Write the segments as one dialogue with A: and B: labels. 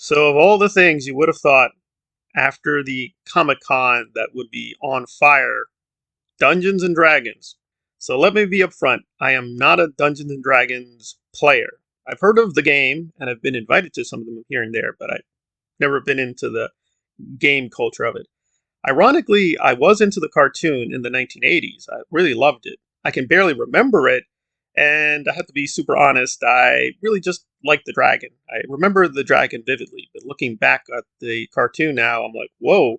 A: So, of all the things you would have thought after the Comic Con that would be on fire, Dungeons and Dragons. So, let me be upfront. I am not a Dungeons and Dragons player. I've heard of the game and I've been invited to some of them here and there, but I've never been into the game culture of it. Ironically, I was into the cartoon in the 1980s. I really loved it. I can barely remember it, and I have to be super honest, I really just like the dragon. I remember the dragon vividly, but looking back at the cartoon now, I'm like, whoa,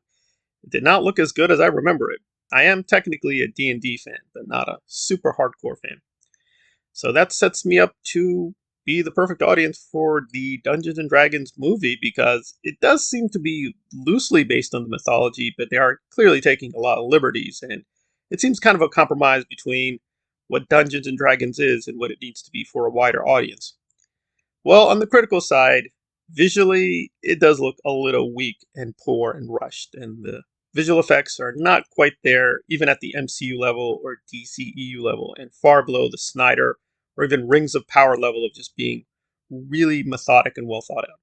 A: it did not look as good as I remember it. I am technically a D&D fan, but not a super hardcore fan. So that sets me up to be the perfect audience for the Dungeons and Dragons movie because it does seem to be loosely based on the mythology, but they are clearly taking a lot of liberties, and it seems kind of a compromise between what Dungeons and Dragons is and what it needs to be for a wider audience. Well, on the critical side, visually it does look a little weak and poor and rushed, and the visual effects are not quite there even at the MCU level or DCEU level, and far below the Snyder or even Rings of Power level of just being really methodic and well thought out.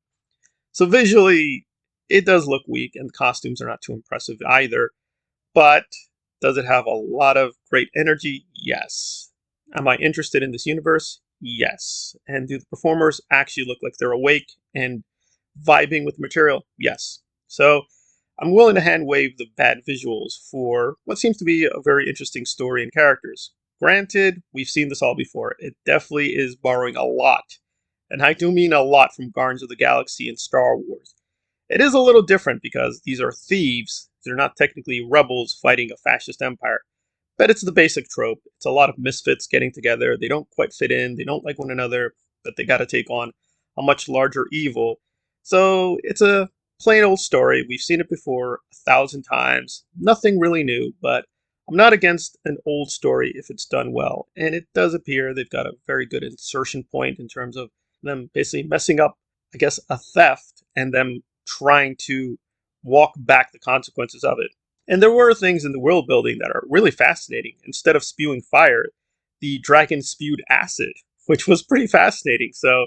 A: So visually, it does look weak, and the costumes are not too impressive either. But does it have a lot of great energy? Yes. Am I interested in this universe? Yes. And do the performers actually look like they're awake and vibing with the material? Yes. So I'm willing to hand wave the bad visuals for what seems to be a very interesting story and characters. Granted, we've seen this all before. It definitely is borrowing a lot. And I do mean a lot from Guardians of the Galaxy and Star Wars. It is a little different because these are thieves. They're not technically rebels fighting a fascist empire. But it's the basic trope. It's a lot of misfits getting together. They don't quite fit in. They don't like one another, but they got to take on a much larger evil. So it's a plain old story. We've seen it before 1,000 times. Nothing really new, but I'm not against an old story if it's done well. And it does appear they've got a very good insertion point in terms of them basically messing up, I guess, a theft and them trying to walk back the consequences of it. And there were things in the world building that are really fascinating. Instead of spewing fire, the dragon spewed acid, which was pretty fascinating. So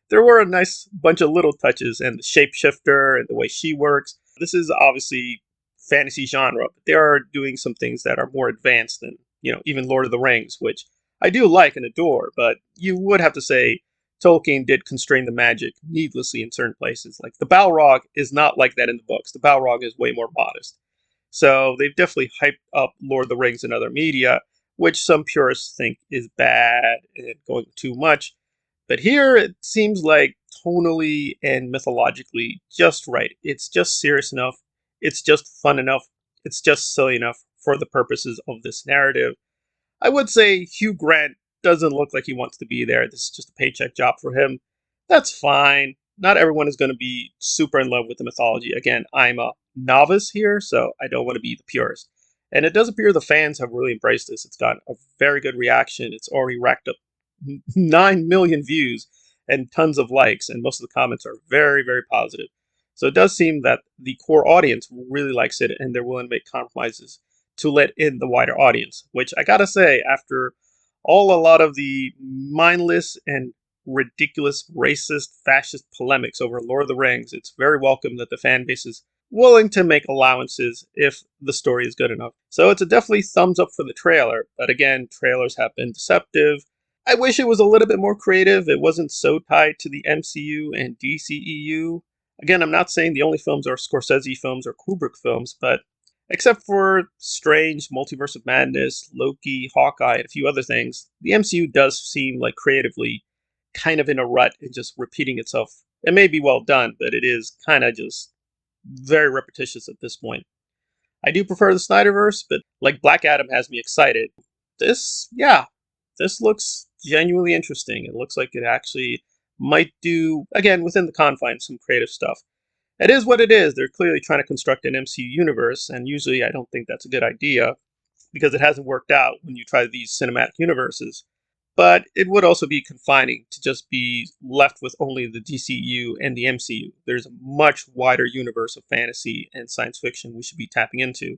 A: there were a nice bunch of little touches, and the shapeshifter and the way she works. This is obviously fantasy genre, but they are doing some things that are more advanced than, even Lord of the Rings, which I do like and adore, but you would have to say Tolkien did constrain the magic needlessly in certain places. Like the Balrog is not like that in the books. The Balrog is way more modest. So they've definitely hyped up Lord of the Rings and other media, which some purists think is bad and going too much. But here it seems like tonally and mythologically just right. It's just serious enough. It's just fun enough. It's just silly enough for the purposes of this narrative. I would say Hugh Grant doesn't look like he wants to be there. This is just a paycheck job for him. That's fine. Not everyone is going to be super in love with the mythology. Again, I'm a novice here, so I don't want to be the purist. And it does appear the fans have really embraced this. It's got a very good reaction. It's already racked up 9 million views and tons of likes, and most of the comments are very, very positive. So it does seem that the core audience really likes it, and they're willing to make compromises to let in the wider audience, which I gotta say, after a lot of the mindless and ridiculous racist fascist polemics over Lord of the Rings, it's very welcome that the fan base is willing to make allowances if the story is good enough. So it's a definitely thumbs up for the trailer, but again, trailers have been deceptive. I wish it was a little bit more creative. It wasn't so tied to the MCU and DCEU. Again, I'm not saying the only films are Scorsese films or Kubrick films, but except for Strange, Multiverse of Madness, Loki, Hawkeye, and a few other things, the MCU does seem like creatively kind of in a rut and just repeating itself. It may be well done, but it is kind of just very repetitious at this point. I do prefer the Snyderverse, but like Black Adam has me excited. This looks genuinely interesting. It looks like it actually might do, again, within the confines, some creative stuff. It is what it is. They're clearly trying to construct an MCU universe, and usually I don't think that's a good idea because it hasn't worked out when you try these cinematic universes. But it would also be confining to just be left with only the DCU and the MCU. There's a much wider universe of fantasy and science fiction we should be tapping into.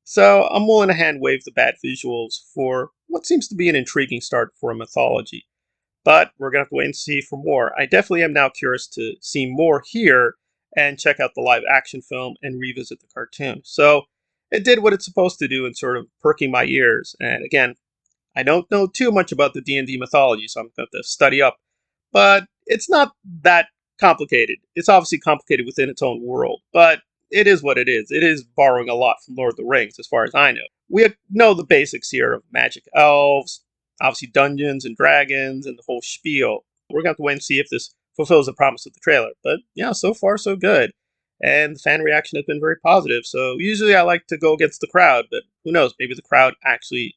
A: So I'm willing to hand wave the bad visuals for what seems to be an intriguing start for a mythology. But we're going to have to wait and see for more. I definitely am now curious to see more here and check out the live action film and revisit the cartoon. So it did what it's supposed to do in sort of perking my ears. And again, I don't know too much about the D&D mythology, so I'm going to study up. But it's not that complicated. It's obviously complicated within its own world, but it is what it is. It is borrowing a lot from Lord of the Rings, as far as I know. We know the basics here of magic elves, obviously Dungeons and Dragons, and the whole spiel. We're going to have to wait and see if this fulfills the promise of the trailer. But yeah, so far so good. And the fan reaction has been very positive. So usually I like to go against the crowd, but who knows? Maybe the crowd actually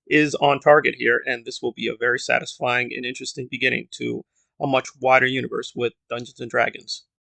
A: is on target here, and this will be a very satisfying and interesting beginning to a much wider universe with Dungeons and Dragons.